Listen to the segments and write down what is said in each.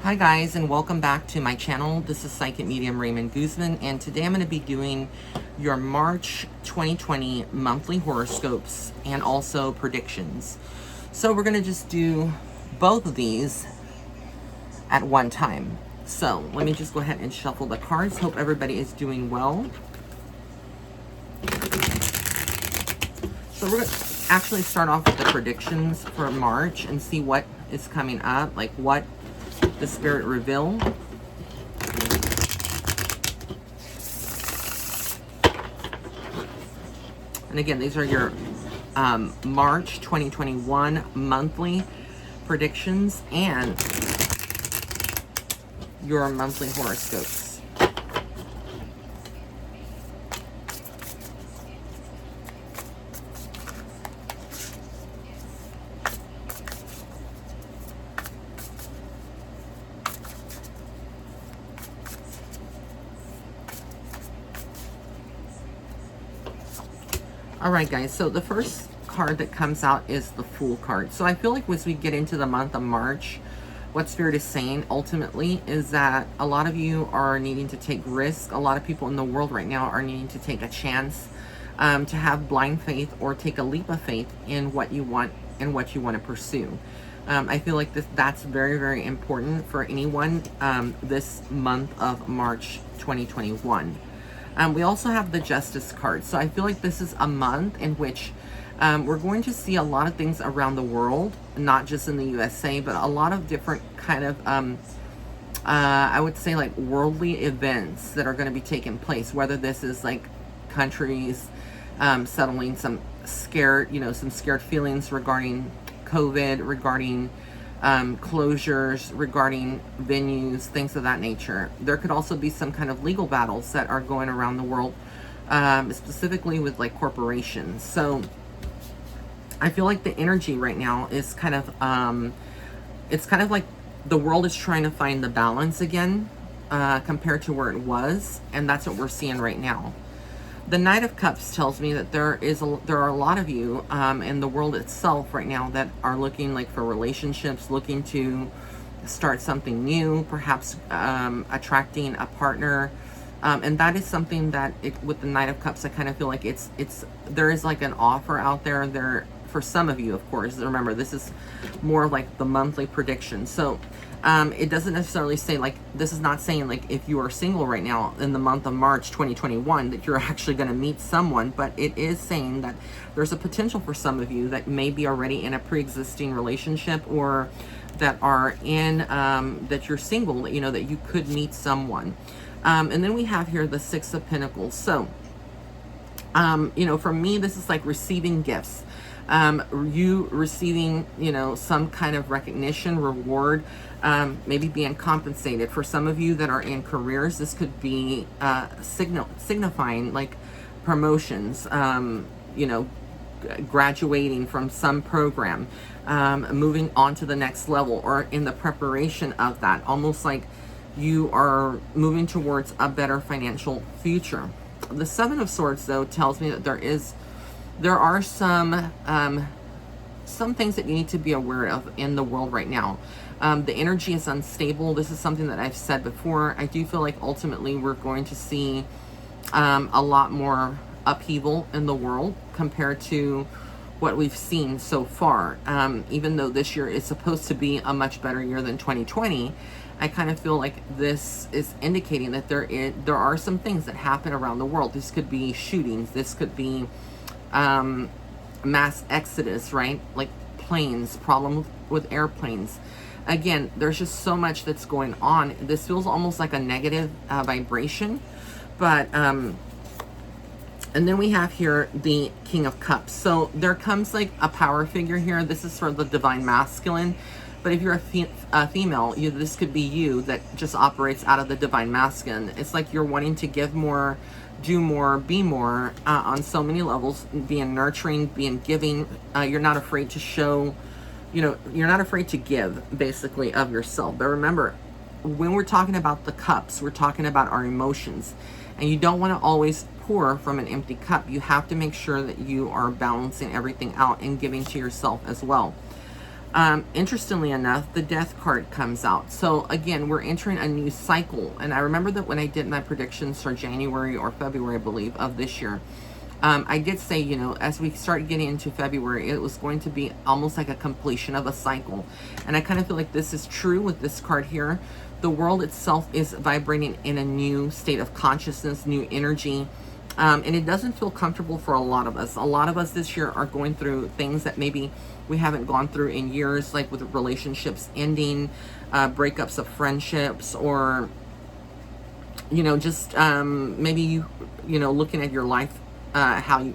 Hi guys, and welcome back to my channel. This is Psychic Medium Raymond Guzman, and today I'm going to be doing your March 2020 monthly horoscopes and also predictions. So we're going to just do both of these at one time. So let me just go ahead and shuffle the cards. Hope everybody is doing well. So we're going to actually start off with the predictions for March and see what is coming up, like what the Spirit reveal. And again, these are your March 2021 monthly predictions and your monthly horoscopes. All right, guys, so the first card that comes out is the Fool card. So I feel like as we get into the month of March, what Spirit is saying ultimately is that a lot of you are needing to take risks. A lot of people in the world right now are needing to take a chance, to have blind faith or take a leap of faith in what you want and what you want to pursue. I feel like that's very, very important for anyone this month of March 2021. We also have the Justice card. So I feel like this is a month in which we're going to see a lot of things around the world, not just in the USA, but a lot of different kind of, I would say like worldly events that are going to be taking place, whether this is like countries settling some scared, some scared feelings regarding COVID, regarding closures, regarding venues, things of that nature. There could also be some kind of legal battles that are going around the world, specifically with like corporations. So I feel like the energy right now is kind of, it's kind of like the world is trying to find the balance again, compared to where it was. And that's what we're seeing right now. The Knight of Cups tells me that there are a lot of you in the world itself right now that are looking like for relationships, looking to start something new, perhaps attracting a partner. And that is something that with the Knight of Cups, I kind of feel like there is like an offer out there for some of you, of course. Remember, this is more like the monthly prediction. So it doesn't necessarily say, like, this is not saying like if you are single right now in the month of March 2021 that you're actually going to meet someone, but it is saying that there's a potential for some of you that may be already in a pre-existing relationship, or that are in that you're single, that that you could meet someone. And then we have here the Six of Pentacles. So for me, this is like receiving gifts. You receiving, some kind of recognition, reward, maybe being compensated. For some of you that are in careers, this could be signifying like promotions, graduating from some program, moving on to the next level, or in the preparation of that, almost like you are moving towards a better financial future. The Seven of Swords, though, tells me that there are some things that you need to be aware of in the world right now. The energy is unstable. This is something that I've said before. I do feel like ultimately we're going to see a lot more upheaval in the world compared to what we've seen so far. Even though this year is supposed to be a much better year than 2020, I kind of feel like this is indicating that there are some things that happen around the world. This could be shootings. This could be mass exodus, right? Like planes, problem with airplanes. Again, there's just so much that's going on. This feels almost like a negative vibration, but and then we have here the King of Cups. So there comes like a power figure here. This is for the divine masculine, but if you're a female, this could be you that just operates out of the divine masculine. It's like you're wanting to give more, do more, be more, on so many levels, being nurturing, being giving. You're not afraid to show, you're not afraid to give, basically, of yourself. But remember, when we're talking about the cups, we're talking about our emotions. And you don't want to always pour from an empty cup. You have to make sure that you are balancing everything out and giving to yourself as well. Interestingly enough, the Death card comes out. So again, we're entering a new cycle. And I remember that when I did my predictions for January or February, I believe, of this year, I did say, you know, as we start getting into February, it was going to be almost like a completion of a cycle. And I kind of feel like this is true with this card here. The world itself is vibrating in a new state of consciousness, new energy. And it doesn't feel comfortable for a lot of us. A lot of us this year are going through things that maybe we haven't gone through in years, like with relationships ending, breakups of friendships, or, you know, just maybe you know, looking at your life,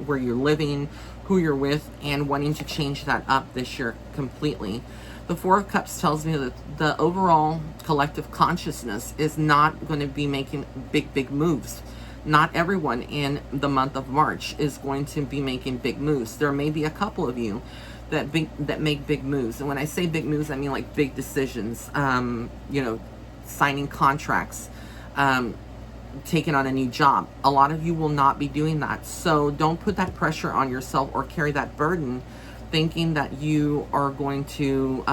where you're living, who you're with, and wanting to change that up this year completely. The Four of Cups tells me that the overall collective consciousness is not going to be making big moves. Not everyone in the month of March is going to be making big moves. There may be a couple of you that make big moves. And when I say big moves, I mean like big decisions, you know, signing contracts, taking on a new job. A lot of you will not be doing that. So don't put that pressure on yourself or carry that burden thinking that you are going to,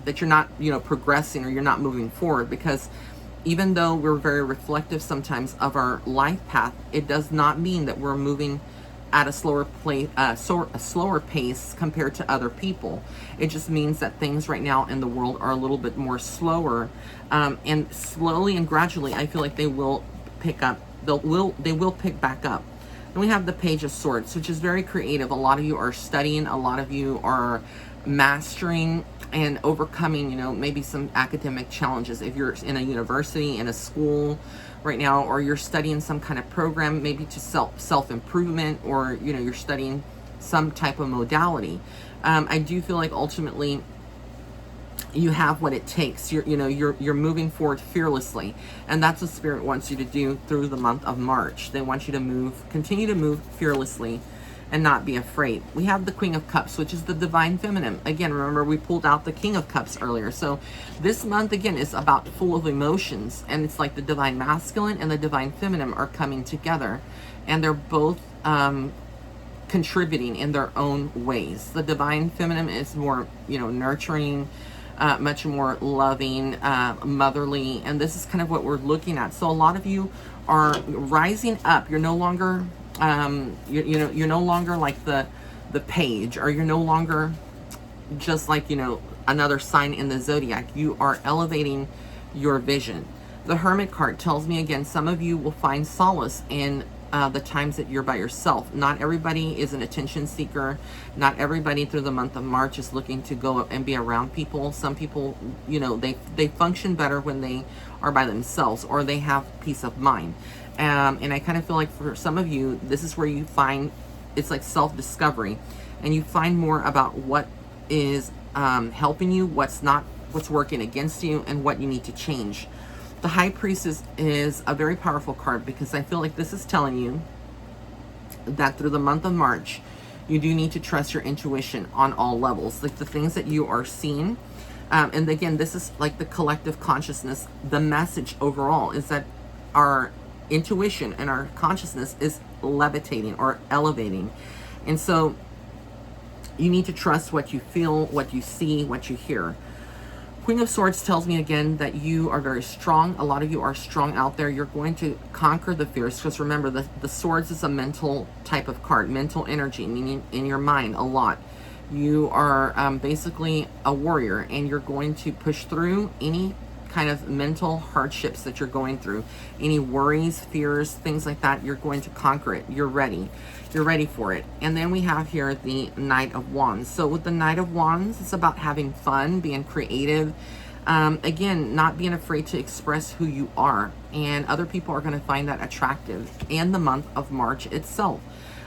that you're not, you know, progressing or you're not moving forward, because even though we're very reflective sometimes of our life path, it does not mean that we're moving at a slower pace compared to other people. It just means that things right now in the world are a little bit more slower, and slowly and gradually, I feel like they will pick up. They will pick back up. And we have the Page of Swords, which is very creative. A lot of you are studying. A lot of you are mastering and overcoming, you know, maybe some academic challenges. If you're in a university, in a school right now, or you're studying some kind of program, maybe to self-improvement, or, you know, you're studying some type of modality. I do feel like ultimately you have what it takes. You're moving forward fearlessly, and that's what Spirit wants you to do through the month of March. They want you to continue to move fearlessly and not be afraid. We have the Queen of Cups, which is the Divine Feminine. Again, remember we pulled out the King of Cups earlier. So this month, again, is about full of emotions, and it's like the Divine Masculine and the Divine Feminine are coming together, and they're both contributing in their own ways. The Divine Feminine is more, you know, nurturing, much more loving, motherly, and this is kind of what we're looking at. So a lot of you are rising up. You're no longer you're no longer like the Page, or you're no longer just like, you know, another sign in the zodiac. You are elevating your vision. The Hermit card tells me, again, some of you will find solace in the times that you're by yourself. Not everybody is an attention seeker. Not everybody through the month of March is looking to go and be around people. Some people, you know, they function better when they are by themselves, or they have peace of mind. And I kind of feel like for some of you, this is where you find, it's like self-discovery, and you find more about what is helping you, what's working against you, and what you need to change. The High Priestess is a very powerful card, because I feel like this is telling you that through the month of March, you do need to trust your intuition on all levels, like the things that you are seeing. And again, this is like the collective consciousness. The message overall is that our intuition and our consciousness is levitating or elevating. And so you need to trust what you feel, what you see, what you hear. Queen of Swords tells me again that you are very strong. A lot of you are strong out there. You're going to conquer the fears, because remember, the Swords is a mental type of card, mental energy, meaning in your mind a lot. You are basically a warrior, and you're going to push through any kind of mental hardships that you're going through, any worries, fears, things like that. You're going to conquer it. You're ready for it. And then we have here the Knight of Wands. So with the Knight of Wands, it's about having fun, being creative, again, not being afraid to express who you are, and other people are going to find that attractive in the month of March itself.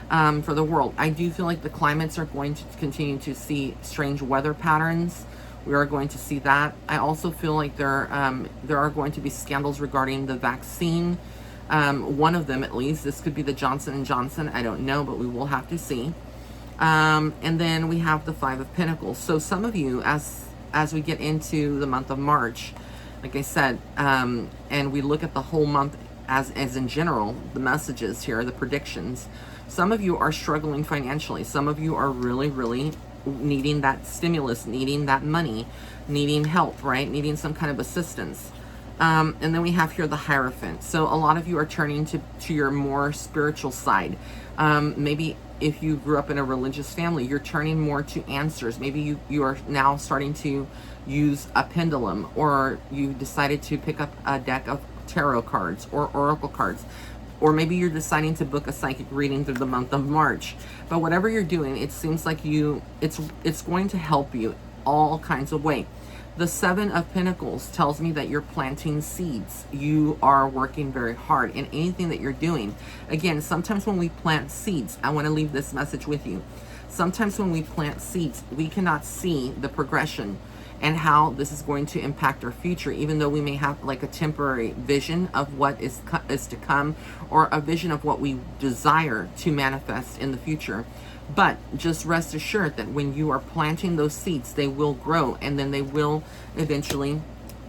For the world, I do feel like the climates are going to continue to see strange weather patterns. We are going to see that. I also feel like there are going to be scandals regarding the vaccine. One of them, at least. This could be the Johnson & Johnson. I don't know, but we will have to see. And then we have the Five of Pentacles. So some of you, as we get into the month of March, like I said, and we look at the whole month as in general, the messages here, the predictions, some of you are struggling financially. Some of you are really needing that stimulus, needing that money, needing help, right? Needing some kind of assistance. And then we have here the Hierophant. So a lot of you are turning to your more spiritual side. Maybe if you grew up in a religious family, you're turning more to answers. Maybe you are now starting to use a pendulum, or you decided to pick up a deck of tarot cards or oracle cards. Or maybe you're deciding to book a psychic reading through the month of March. But whatever you're doing, it seems like it's going to help you all kinds of ways. The Seven of Pentacles tells me that you're planting seeds. You are working very hard in anything that you're doing. Again, sometimes when we plant seeds, I want to leave this message with you. Sometimes when we plant seeds, we cannot see the progression and how this is going to impact our future, even though we may have like a temporary vision of what is to come, or a vision of what we desire to manifest in the future. But just rest assured that when you are planting those seeds, they will grow, and then they will eventually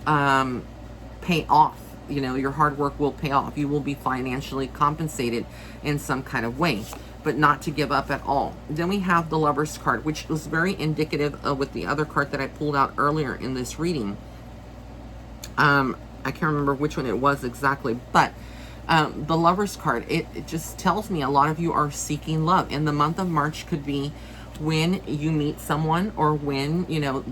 pay off. You know, your hard work will pay off. You will be financially compensated in some kind of way, but not to give up at all. Then we have the Lover's card, which was very indicative of with the other card that I pulled out earlier in this reading. I can't remember which one it was exactly, but the Lover's card, it just tells me a lot of you are seeking love. And the month of March could be when you meet someone, or when, you know,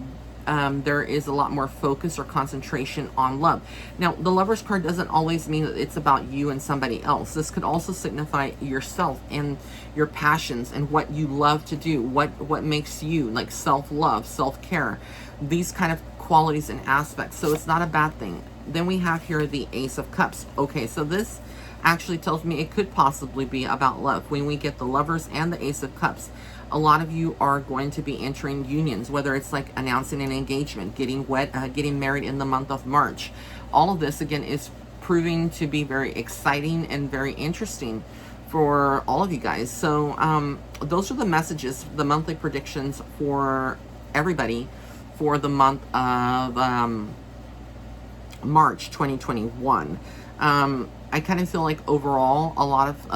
there is a lot more focus or concentration on love. Now, the Lover's card doesn't always mean that it's about you and somebody else. This could also signify yourself and your passions and what you love to do, what makes you, like self-love, self-care, these kind of qualities and aspects. So it's not a bad thing. Then we have here the Ace of Cups. Okay, so this actually tells me it could possibly be about love. When we get the Lovers and the Ace of Cups, a lot of you are going to be entering unions, whether it's like announcing an engagement, getting getting married in the month of March. All of this, again, is proving to be very exciting and very interesting for all of you guys. So those are the messages, the monthly predictions for everybody for the month of March 2021. I kind of feel like overall a lot of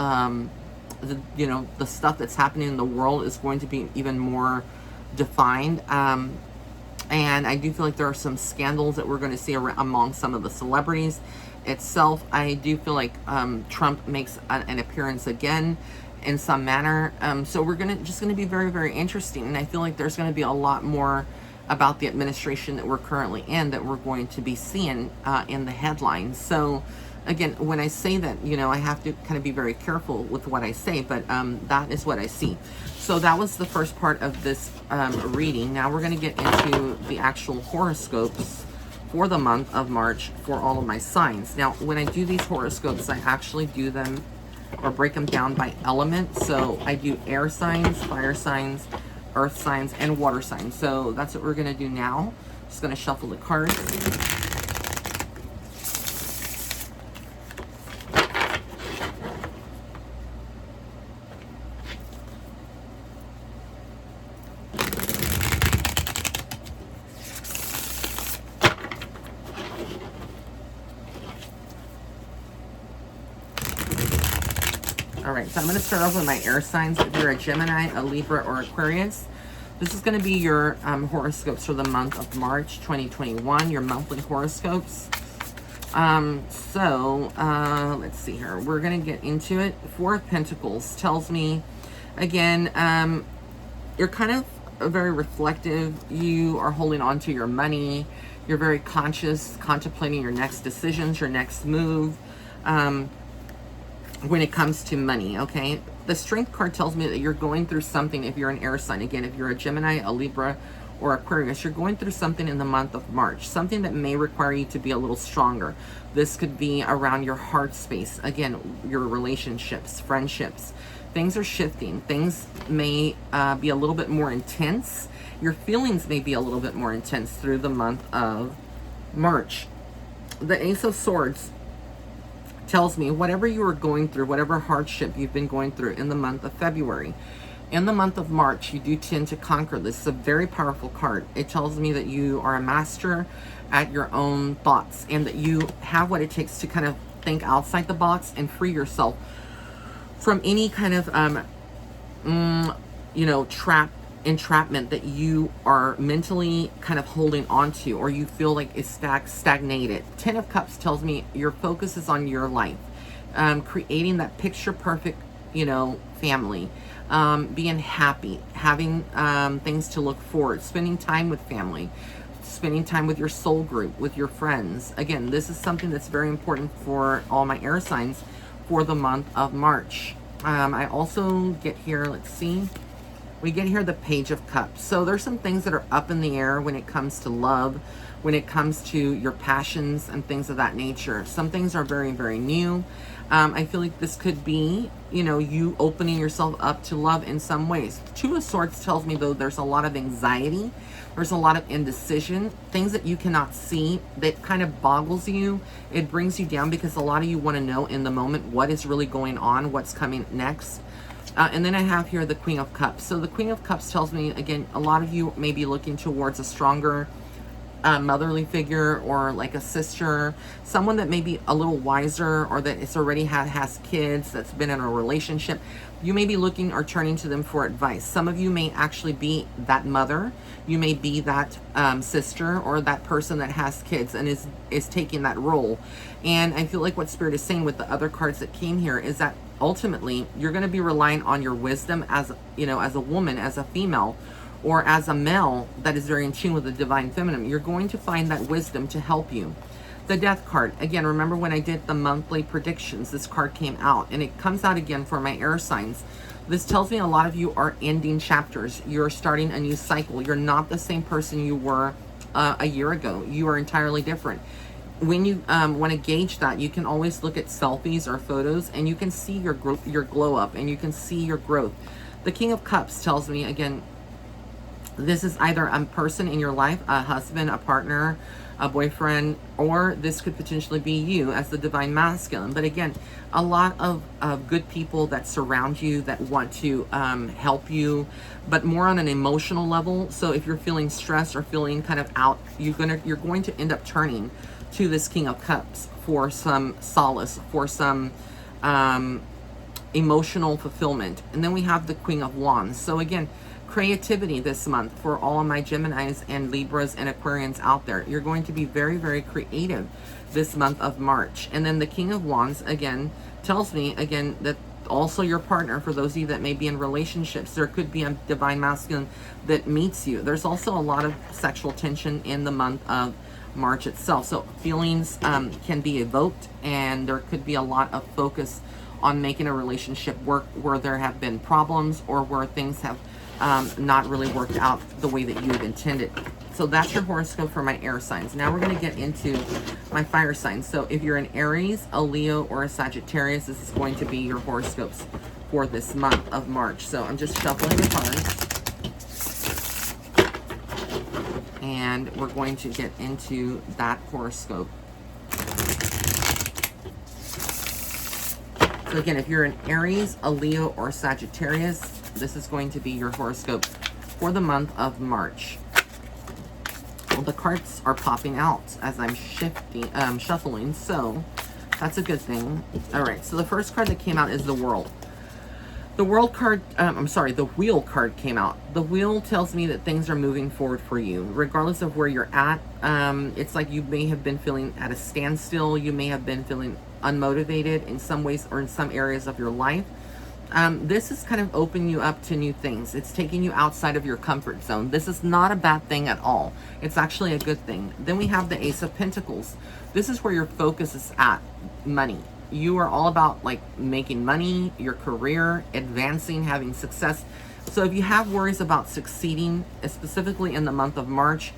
the stuff that's happening in the world is going to be even more defined, and I do feel like there are some scandals that we're going to see among some of the celebrities itself. I do feel like Trump makes an appearance again in some manner, so we're just going to be very, very interesting. And I feel like there's going to be a lot more about the administration that we're currently in that we're going to be seeing in the headlines. So again, when I say that, you know, I have to kind of be very careful with what I say, but that is what I see. So that was the first part of this reading. Now we're going to get into the actual horoscopes for the month of March for all of my signs. Now, when I do these horoscopes, I actually do them or break them down by element. So I do air signs, fire signs, earth signs, and water signs. So that's what we're going to do now. Just going to shuffle the cards. All right, so I'm going to start off with my air signs. If you're a Gemini, a Libra, or Aquarius, this is going to be your horoscopes for the month of March 2021, your monthly horoscopes. Let's see here. We're going to get into it. Four of Pentacles tells me, again, you're kind of very reflective. You are holding on to your money. You're very conscious, contemplating your next decisions, your next move. When it comes to money, okay? The Strength card tells me that you're going through something if you're an air sign. Again, if you're a Gemini, a Libra, or Aquarius, you're going through something in the month of March, something that may require you to be a little stronger. This could be around your heart space. Again, your relationships, friendships. Things are shifting. Things may be a little bit more intense. Your feelings may be a little bit more intense through the month of March. The Ace of Swords tells me whatever you are going through, whatever hardship you've been going through in the month of February, in the month of March, you do tend to conquer. This is a very powerful card. It tells me that you are a master at your own thoughts, and that you have what it takes to kind of think outside the box and free yourself from any kind of trap entrapment that you are mentally kind of holding on to, or you feel like it's stagnated. 10 of Cups tells me your focus is on your life, creating that picture perfect, family, being happy, having things to look forward, spending time with family, spending time with your soul group, with your friends. Again, this is something that's very important for all my air signs for the month of March. I also get here, let's see, we get here the Page of Cups. So there's some things that are up in the air when it comes to love, when it comes to your passions and things of that nature. Some things are very, very new. I feel like this could be, you opening yourself up to love in some ways. Two of Swords tells me, though, there's a lot of anxiety. There's a lot of indecision, things that you cannot see that kind of boggles you. It brings you down because a lot of you want to know in the moment what is really going on, what's coming next. And then I have here the Queen of Cups. So the Queen of Cups tells me, again, a lot of you may be looking towards a stronger motherly figure, or like a sister, someone that may be a little wiser, or that it's already has kids, that's been in a relationship. You may be looking or turning to them for advice. Some of you may actually be that mother. You may be that sister, or that person that has kids and is taking that role. And I feel like what Spirit is saying with the other cards that came here is that ultimately you're going to be relying on your wisdom as a woman, as a female, or as a male that is very in tune with the divine feminine. You're going to find that wisdom to help you. The Death card, again, remember when I did the monthly predictions, this card came out, and it comes out again for my air signs. This tells me a lot of you are ending chapters. You're starting a new cycle. You're not the same person you were a year ago. You are entirely different. When you want to gauge that, you can always look at selfies or photos, and you can see your glow up, and you can see your growth. The King of Cups tells me, again, this is either a person in your life, a husband, a partner, a boyfriend, or this could potentially be you as the divine masculine. But again, a lot of good people that surround you, that want to help you, but more on an emotional level. So if you're feeling stressed or feeling kind of out, you're going to end up turning to this King of Cups for some solace, for some emotional fulfillment. And then we have the Queen of Wands. So again, creativity this month for all of my Geminis and Libras and Aquarians out there. You're going to be very, very creative this month of March. And then the King of Wands, again, tells me, again, that also your partner, for those of you that may be in relationships, there could be a divine masculine that meets you. There's also a lot of sexual tension in the month of March itself. So feelings can be evoked, and there could be a lot of focus on making a relationship work where there have been problems, or where things have not really worked out the way that you had intended. So that's your horoscope for my air signs. Now we're going to get into my fire signs. So if you're an Aries, a Leo, or a Sagittarius, this is going to be your horoscopes for this month of March. So I'm just shuffling the cards, and we're going to get into that horoscope. So again, if you're an Aries, a Leo, or Sagittarius, this is going to be your horoscope for the month of March. Well, the cards are popping out as I'm shuffling, so that's a good thing. All right, so the first card that came out is the World. The World card, the Wheel card came out. The Wheel tells me that things are moving forward for you, regardless of where you're at. It's like you may have been feeling at a standstill. You may have been feeling unmotivated in some ways, or in some areas of your life. This is kind of opening you up to new things. It's taking you outside of your comfort zone. This is not a bad thing at all. It's actually a good thing. Then we have the Ace of Pentacles. This is where your focus is at, money. You are all about like making money, your career, advancing, having success. So if you have worries about succeeding, specifically in the month of March,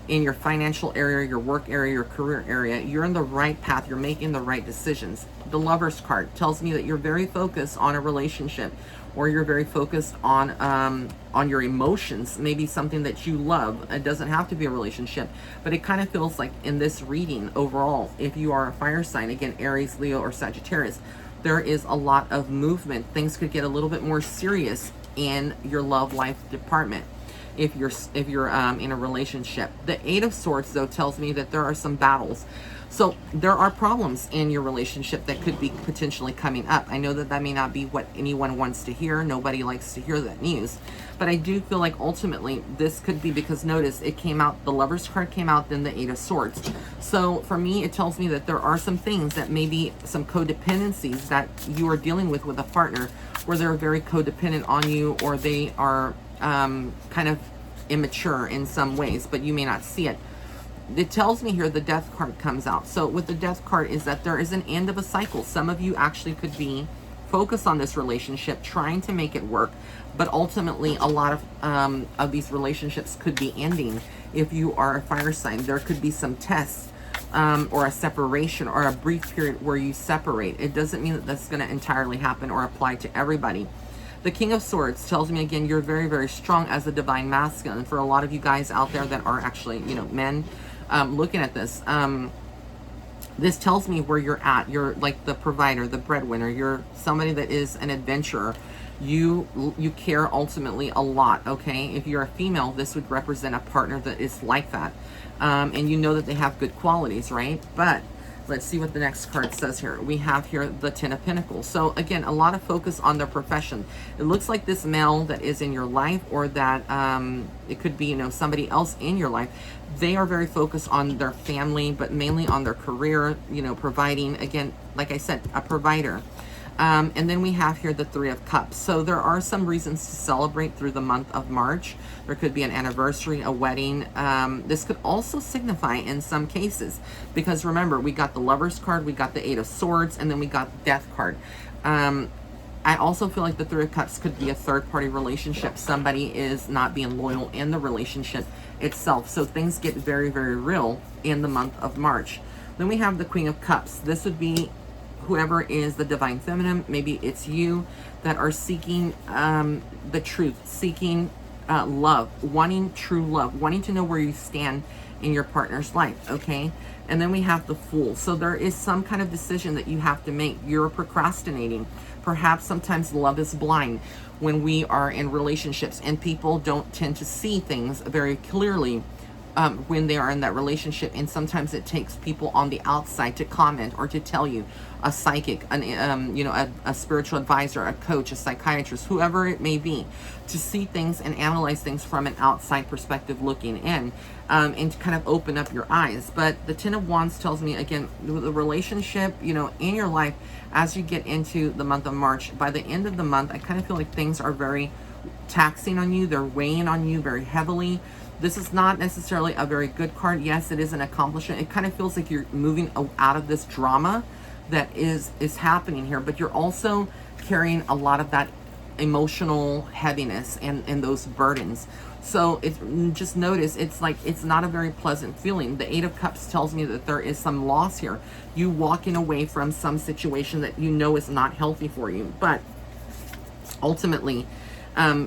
in your financial area, your work area, your career area, you're in the right path. You're making the right decisions. The Lovers card tells me that you're very focused on a relationship, or you're very focused on your emotions, maybe something that you love. It doesn't have to be a relationship, but it kind of feels like in this reading overall, if you are a fire sign, again, Aries, Leo, or Sagittarius, there is a lot of movement. Things could get a little bit more serious in your love life department. if you're in a relationship. The Eight of Swords, though, tells me that there are some battles. So there are problems in your relationship that could be potentially coming up. I know that that may not be what anyone wants to hear. Nobody likes to hear that news. But I do feel like ultimately this could be, because notice it came out, the Lover's card came out, then the Eight of Swords. So for me, it tells me that there are some things that maybe some codependencies that you are dealing with a partner, where they're very codependent on you, or they are kind of immature in some ways, but you may not see it. It tells me here the Death card comes out. So with the Death card is that there is an end of a cycle. Some of you actually could be focused on this relationship, trying to make it work, but ultimately a lot of these relationships could be ending. If you are a fire sign, there could be some tests or a separation or a brief period where you separate. It doesn't mean that that's going to entirely happen or apply to everybody. The King of Swords tells me, again, you're very, very strong as a divine masculine. For a lot of you guys out there that are actually, you know, men, looking at this, this tells me where you're at. You're like the provider, the breadwinner. You're somebody that is an adventurer. You care ultimately a lot, okay? If you're a female, this would represent a partner that is like that. And you know that they have good qualities, right? But let's see what the next card says here. We have here the Ten of Pentacles. So again, a lot of focus on their profession. It looks like this male that is in your life, or that it could be, you know, somebody else in your life. They are very focused on their family, but mainly on their career, you know, providing, again, like I said, a provider. And then we have here the Three of Cups. So there are some reasons to celebrate through the month of March. There could be an anniversary, a wedding. This could also signify in some cases, because remember, we got the Lover's card, we got the Eight of Swords, and then we got the Death card. I also feel like the Three of Cups could be a third-party relationship. Somebody is not being loyal in the relationship itself. So things get very, very real in the month of March. Then we have the Queen of Cups. This would be whoever is the divine feminine. Maybe it's you that are seeking the truth, seeking love, wanting true love, wanting to know where you stand in your partner's life, okay? And then we have the Fool. So there is some kind of decision that you have to make. You're procrastinating. Perhaps sometimes love is blind when we are in relationships, and people don't tend to see things very clearly when they are in that relationship. And sometimes it takes people on the outside to comment or to tell you, a psychic, you know, a spiritual advisor, a coach, a psychiatrist, whoever it may be, to see things and analyze things from an outside perspective looking in, and to kind of open up your eyes. But the Ten of Wands tells me, again, the relationship, you know, in your life, as you get into the month of March, by the end of the month, I kind of feel like things are very taxing on you. They're weighing on you very heavily. This is not necessarily a very good card. Yes, it is an accomplishment. It kind of feels like you're moving out of this drama that is happening here, but you're also carrying a lot of that emotional heaviness and those burdens. So it's, just notice, it's like, it's not a very pleasant feeling. The Eight of Cups tells me that there is some loss here. You walking away from some situation that you know is not healthy for you. But ultimately,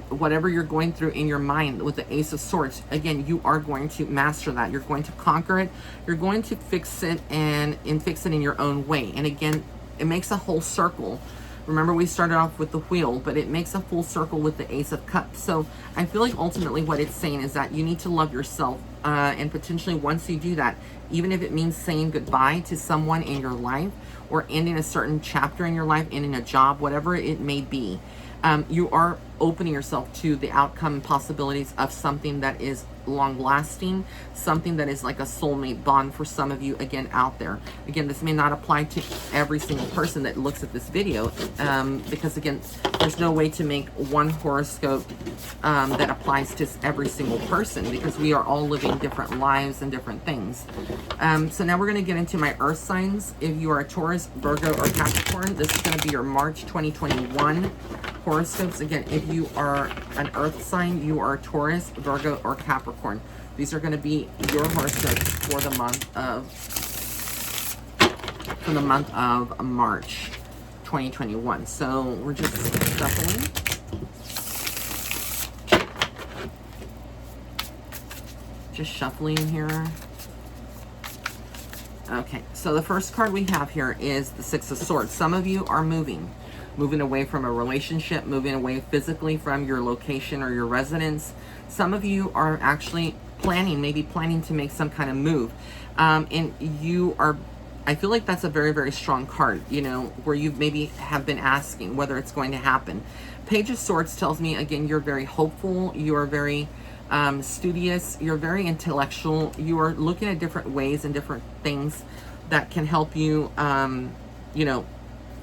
whatever you're going through in your mind with the Ace of Swords, again, you are going to master that. You're going to conquer it. You're going to fix it and fix it in your own way. And again, it makes a whole circle. Remember, we started off with the Wheel, but it makes a full circle with the Ace of Cups. So I feel like ultimately what it's saying is that you need to love yourself. And potentially once you do that, even if it means saying goodbye to someone in your life, or ending a certain chapter in your life, ending a job, whatever it may be, you are opening yourself to the outcome possibilities of something that is long lasting, something that is like a soulmate bond for some of you, again, out there. Again, this may not apply to every single person that looks at this video, because again, there's no way to make one horoscope that applies to every single person, because we are all living different lives and different things. So now we're going to get into my earth signs. If you are a Taurus, Virgo, or Capricorn, this is going to be your March 2021 horoscopes. Again, if you are an earth sign, you are Taurus, Virgo, or Capricorn. These are going to be your horoscopes for the month of March 2021. So we're just shuffling. Just shuffling here. Okay, so the first card we have here is the Six of Swords. Some of you are moving away from a relationship, moving away physically from your location or your residence. Some of you are actually maybe planning to make some kind of move. And you are, I feel like that's a very, very strong card, you know, where you maybe have been asking whether it's going to happen. Page of Swords tells me, again, you're very hopeful. You are very studious. You're very intellectual. You are looking at different ways and different things that can help you, you know,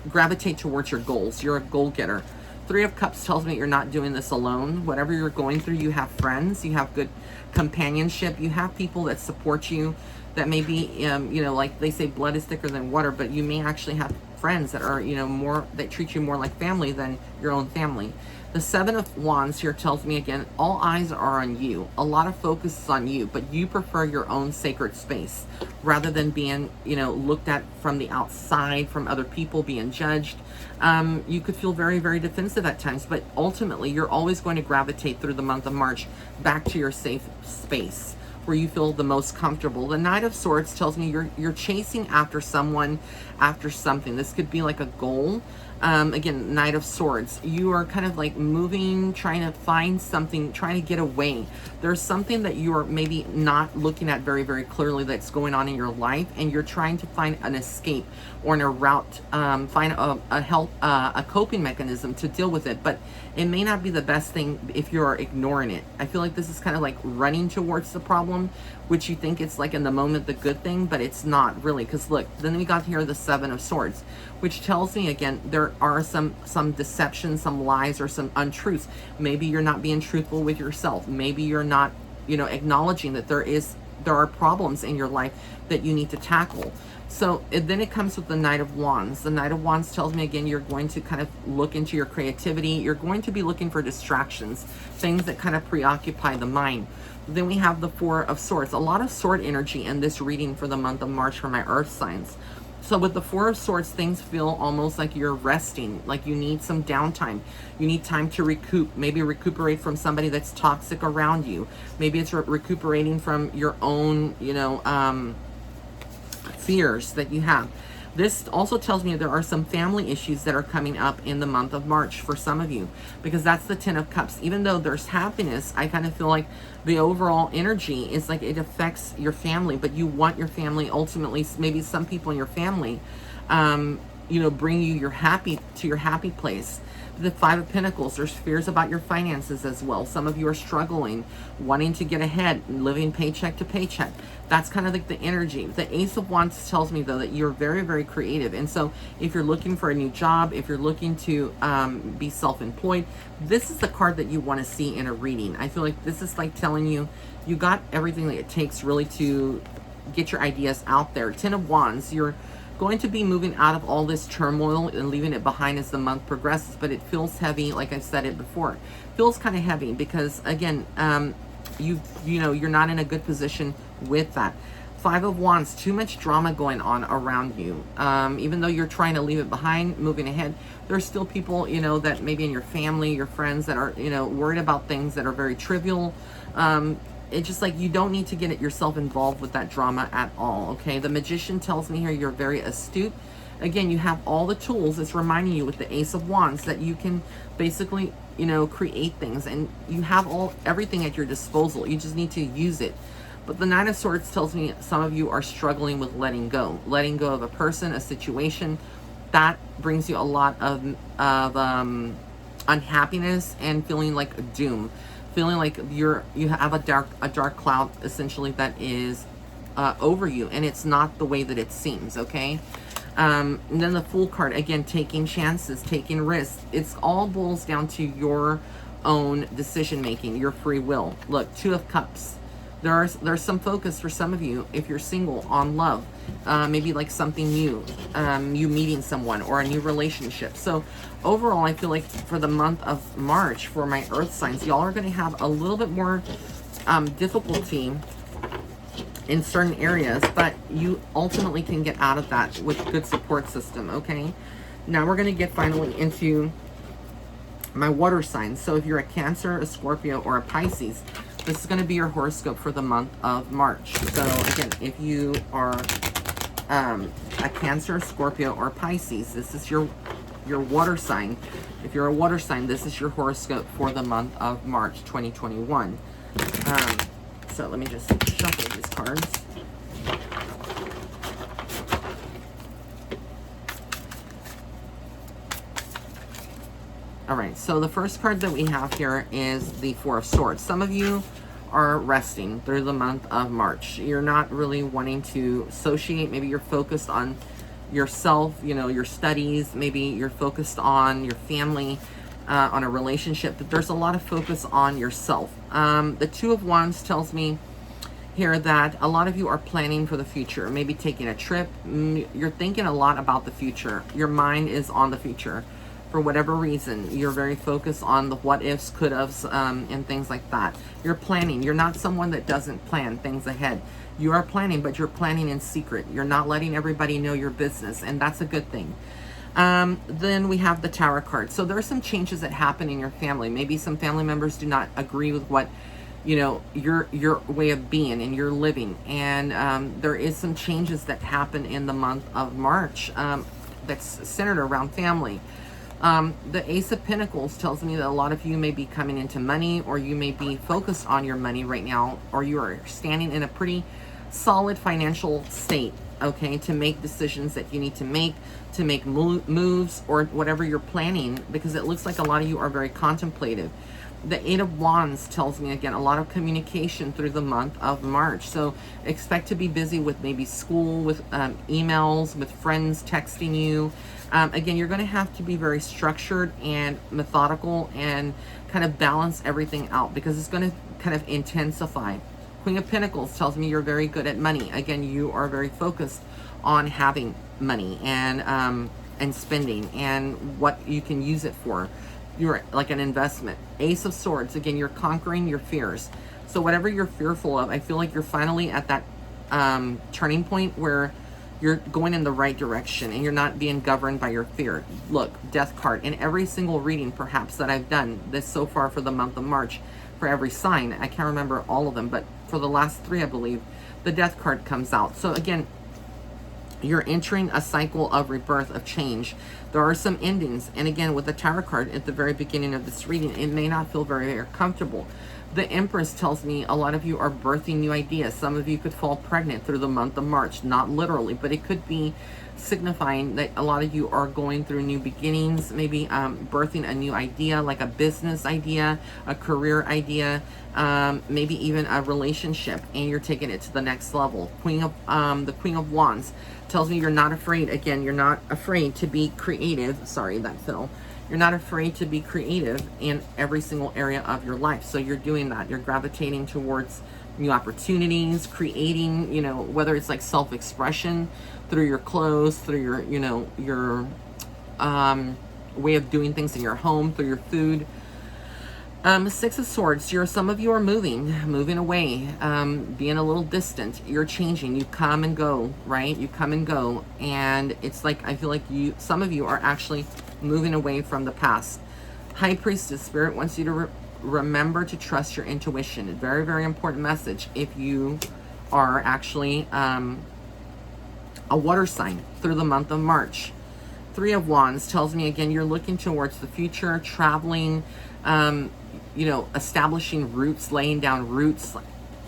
gravitate towards your goals. You're a goal getter. Three of Cups tells me you're not doing this alone. Whatever you're going through, you have friends, you have good companionship, you have people that support you, that maybe, you know, like they say, blood is thicker than water, but you may actually have friends that are, you know, more, that treat you more like family than your own family. The Seven of Wands here tells me, again, all eyes are on you. A lot of focus is on you, but you prefer your own sacred space rather than being, you know, looked at from the outside, from other people, being judged. You could feel very, very defensive at times, but ultimately you're always going to gravitate through the month of March back to your safe space where you feel the most comfortable. The Knight of Swords tells me you're chasing after someone, after something. This could be like a goal. Again, Knight of Swords, you are kind of like moving, trying to find something, trying to get away. There's something that you are maybe not looking at very, very clearly that's going on in your life, and you're trying to find an escape or a route, find a coping mechanism to deal with it. But it may not be the best thing if you're ignoring it. I feel like this is kind of like running towards the problem, which you think it's like in the moment the good thing, but it's not really. Because look, then we got here the Seven of Swords, which tells me, again, there are some deception, some lies, or some untruths. Maybe you're not being truthful with yourself. Maybe you're not, you know, acknowledging that there are problems in your life that you need to tackle. So then it comes with the Knight of Wands. The Knight of Wands tells me, again, you're going to kind of look into your creativity. You're going to be looking for distractions, things that kind of preoccupy the mind. Then we have the Four of Swords. A lot of sword energy in this reading for the month of March for my earth signs. So with the Four of Swords, things feel almost like you're resting, like you need some downtime. You need time to recoup, maybe recuperate from somebody that's toxic around you. Maybe it's recuperating from your own, you know, fears that you have. This also tells me there are some family issues that are coming up in the month of March for some of you, because that's the Ten of Cups. Even though there's happiness, I kind of feel like the overall energy is like it affects your family, but you want your family ultimately, maybe some people in your family, you know, bring you your happy place. The Five of Pentacles, there's fears about your finances as well. Some of you are struggling, wanting to get ahead, living paycheck to paycheck. That's kind of like the energy. The Ace of Wands tells me, though, that you're very, very creative. And so if you're looking for a new job, if you're looking to be self-employed, this is the card that you want to see in a reading. I feel like this is like telling you, you got everything that it takes really to get your ideas out there. Ten of Wands, you're going to be moving out of all this turmoil and leaving it behind as the month progresses, but it feels heavy. Like I said it before, it feels kind of heavy because, again, you know, you're not in a good position with that. Five of Wands, too much drama going on around you. Even though you're trying to leave it behind, moving ahead, there's still people, you know, that maybe in your family, your friends that are, you know, worried about things that are very trivial. It's just like you don't need to get yourself involved with that drama at all, okay? The Magician tells me here you're very astute. Again, you have all the tools. It's reminding you with the Ace of Wands that you can basically, you know, create things, and you have everything at your disposal. You just need to use it. But the Nine of Swords tells me some of you are struggling with letting go of a person, a situation. That brings you a lot of unhappiness and feeling like doom. Feeling like you have a dark cloud essentially that is over you, and it's not the way that it seems, okay? And then the Fool card, again, taking chances, taking risks. It's all boils down to your own decision making, your free will. Look, Two of Cups. There's some focus for some of you if you're single on love, maybe like something new, you meeting someone or a new relationship. So overall, I feel like for the month of March, for my earth signs, y'all are going to have a little bit more difficulty in certain areas, but you ultimately can get out of that with good support system, okay? Now we're going to get finally into my water signs. So if you're a Cancer, a Scorpio, or a Pisces, this is going to be your horoscope for the month of March. So again, if you are a Cancer, Scorpio, or Pisces, this is your water sign. If you're a water sign, this is your horoscope for the month of March 2021. So let me just shuffle these cards. All right, so the first card that we have here is the Four of Swords. Some of you are resting through the month of March. You're not really wanting to associate. Maybe you're focused on yourself, you know, your studies. Maybe you're focused on your family, on a relationship. But there's a lot of focus on yourself. The Two of Wands tells me here that a lot of you are planning for the future. Maybe taking a trip. You're thinking a lot about the future. Your mind is on the future. For whatever reason, you're very focused on the what ifs, could haves, and things like that. You're planning. You're not someone that doesn't plan things ahead. You are planning, but you're planning in secret. You're not letting everybody know your business, and that's a good thing. Then we have the Tower card. So there are some changes that happen in your family. Maybe some family members do not agree with what, you know, your way of being and your living. And there is some changes that happen in the month of March that's centered around family. The Ace of Pentacles tells me that a lot of you may be coming into money, or you may be focused on your money right now, or you are standing in a pretty solid financial state, okay, to make decisions that you need to make moves, or whatever you're planning, because it looks like a lot of you are very contemplative. The Eight of Wands tells me, again, a lot of communication through the month of March. So expect to be busy with maybe school, with emails, with friends texting you. Again, you're going to have to be very structured and methodical and kind of balance everything out, because it's going to kind of intensify. Queen of Pentacles tells me you're very good at money. Again, you are very focused on having money and spending and what you can use it for. You're like an investment. Ace of Swords, again, you're conquering your fears. So whatever you're fearful of, I feel like you're finally at that turning point where you're going in the right direction and you're not being governed by your fear. Look, Death card. In every single reading, perhaps, that I've done this so far for the month of March, for every sign, I can't remember all of them, but for the last three, I believe, the Death card comes out. So again, you're entering a cycle of rebirth, of change. There are some endings. And again, with the Tower card at the very beginning of this reading, it may not feel very, very comfortable. The Empress tells me a lot of you are birthing new ideas. Some of you could fall pregnant through the month of March. Not literally, but it could be signifying that a lot of you are going through new beginnings, maybe birthing a new idea, like a business idea, a career idea, maybe even a relationship, and you're taking it to the next level. The Queen of Wands tells me you're not afraid. Again, you're not afraid to be creative. Sorry, that fell. You're not afraid to be creative in every single area of your life. So you're doing that. You're gravitating towards new opportunities, creating, you know, whether it's like self-expression through your clothes, through your, you know, your way of doing things in your home, through your food. Six of Swords, some of you are moving away, being a little distant. You're changing. You come and go, right? You come and go. And it's like, I feel like some of you are actually moving away from the past. High Priestess, Spirit wants you to remember to trust your intuition. A very, very important message if you are actually a water sign through the month of March. Three of Wands tells me, again, you're looking towards the future, traveling, you know, establishing roots, laying down roots.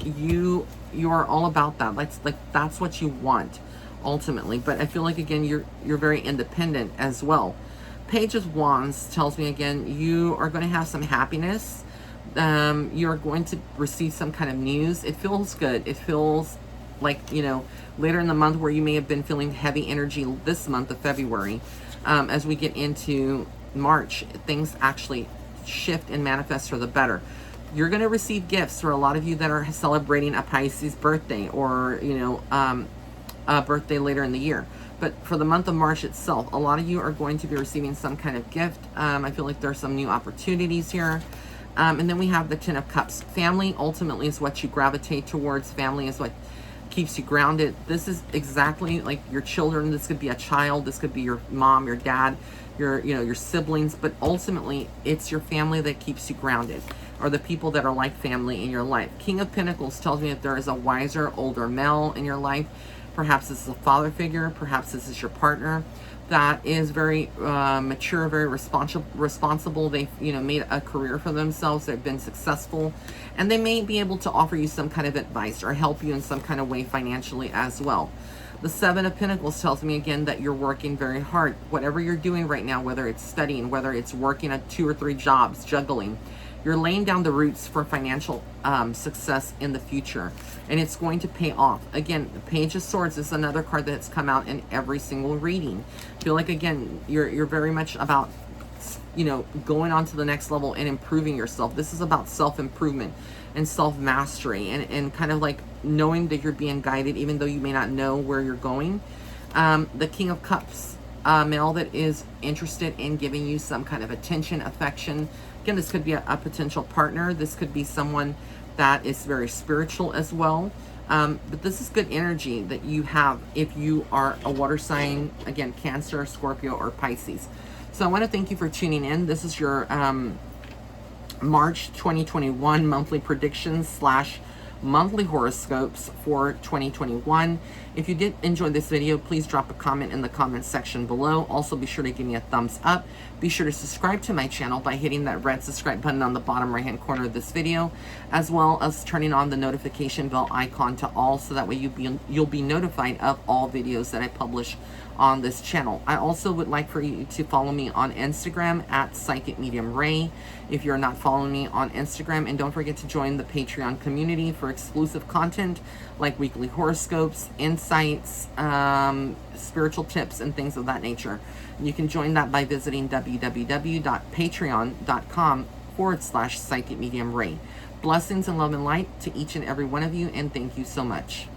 You are all about that. That's what you want ultimately. But I feel like, again, you're very independent as well. Page of Wands tells me, again, you are going to have some happiness. You're going to receive some kind of news. It feels good. It feels like, you know, later in the month where you may have been feeling heavy energy this month of February. As we get into March, things actually shift and manifest for the better. You're going to receive gifts for a lot of you that are celebrating a Pisces birthday, or, you know, a birthday later in the year. But for the month of March itself, a lot of you are going to be receiving some kind of gift. I feel like there's some new opportunities here. And then we have the Ten of Cups. Family ultimately is what you gravitate towards. Family is what keeps you grounded. This is exactly like your children. This could be a child. This could be your mom, your dad, your siblings. But ultimately, it's your family that keeps you grounded, or the people that are like family in your life. King of Pentacles tells me that there is a wiser, older male in your life. Perhaps this is a father figure. Perhaps this is your partner that is very mature, very responsible. They've, you know, made a career for themselves. They've been successful, and they may be able to offer you some kind of advice or help you in some kind of way financially as well. The Seven of Pentacles tells me again that you're working very hard. Whatever you're doing right now, whether it's studying, whether it's working at 2 or 3 jobs, juggling, you're laying down the roots for financial success in the future, and it's going to pay off. Again, the Page of Swords is another card that's come out in every single reading. I feel like, again, you're very much about, you know, going on to the next level and improving yourself. This is about self-improvement and self-mastery, and kind of like knowing that you're being guided even though you may not know where you're going. The King of Cups, male that is interested in giving you some kind of attention, affection. Again, this could be a potential partner. This could be someone that is very spiritual as well. But this is good energy that you have if you are a water sign, again, Cancer, Scorpio, or Pisces. So I want to thank you for tuning in. This is your March 2021 monthly predictions / monthly horoscopes for 2021. If you did enjoy this video, please drop a comment in the comment section below. Also, be sure to give me a thumbs up. Be sure to subscribe to my channel by hitting that red subscribe button on the bottom right hand corner of this video, as well as turning on the notification bell icon to all, so that way you'll be notified of all videos that I publish on this channel. I also would like for you to follow me on Instagram at Psychic Medium Ray if you're not following me on Instagram, and don't forget to join the Patreon community for exclusive content like weekly horoscopes, insights, spiritual tips, and things of that nature. You can join that by visiting www.patreon.com/Psychic Medium Ray. Blessings and love and light to each and every one of you, and thank you so much.